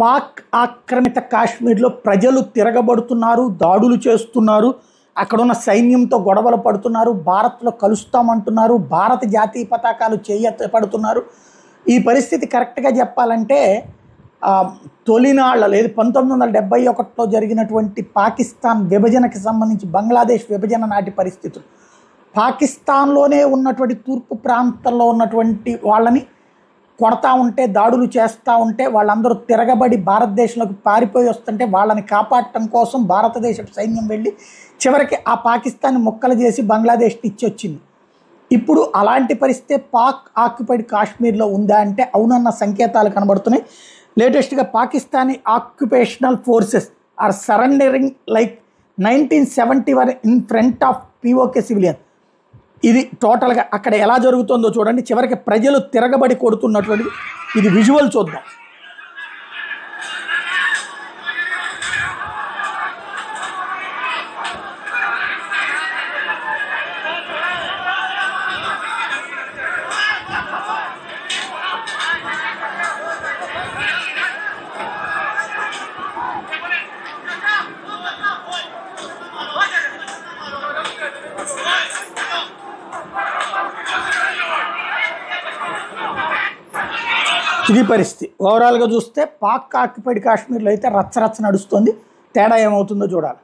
పాక్ ఆక్రమిత కాశ్మీర్లో ప్రజలు తిరగబడుతున్నారు, దాడులు చేస్తున్నారు, అక్కడున్న సైన్యంతో గొడవలు పడుతున్నారు, భారత్లో కలుస్తామంటున్నారు, భారత జాతీయ పతాకాలు చేయబడుతున్నారు. ఈ పరిస్థితి కరెక్ట్గా చెప్పాలంటే తొలినాళ్ళ లేదు 1971లో జరిగినటువంటి పాకిస్తాన్ విభజనకి సంబంధించి బంగ్లాదేశ్ విభజన నాటి పరిస్థితులు, పాకిస్తాన్లోనే ఉన్నటువంటి తూర్పు ప్రాంతంలో ఉన్నటువంటి వాళ్ళని కొడతా ఉంటే, దాడులు చేస్తూ ఉంటే వాళ్ళందరూ తిరగబడి భారతదేశంలోకి పారిపోయి వస్తుంటే వాళ్ళని కాపాడటం కోసం భారతదేశ సైన్యం వెళ్ళి చివరికి ఆ పాకిస్తాన్ని ముక్కలు చేసి బంగ్లాదేశ్కి ఇచ్చి వచ్చింది. ఇప్పుడు అలాంటి పరిస్థితి పాక్ ఆక్యుపైడ్ కాశ్మీర్లో ఉందా అంటే అవునన్న సంకేతాలు కనబడుతున్నాయి. లేటెస్ట్గా Pakistani occupational forces are surrendering like 1971 in front of POK civilian. ఇది టోటల్గా అక్కడ ఎలా జరుగుతుందో చూడండి. చివరికి ప్రజలు తిరగబడి కొడుతున్నటువంటి ఇది విజువల్ చూద్దాం. ఇది పరిస్థితి. ఓవరాల్గా చూస్తే పాక్ ఆక్యుపైడ్ కాశ్మీర్లో అయితే రచ్చరచ్చ నడుస్తుంది. తేడా ఏమవుతుందో చూడాలి.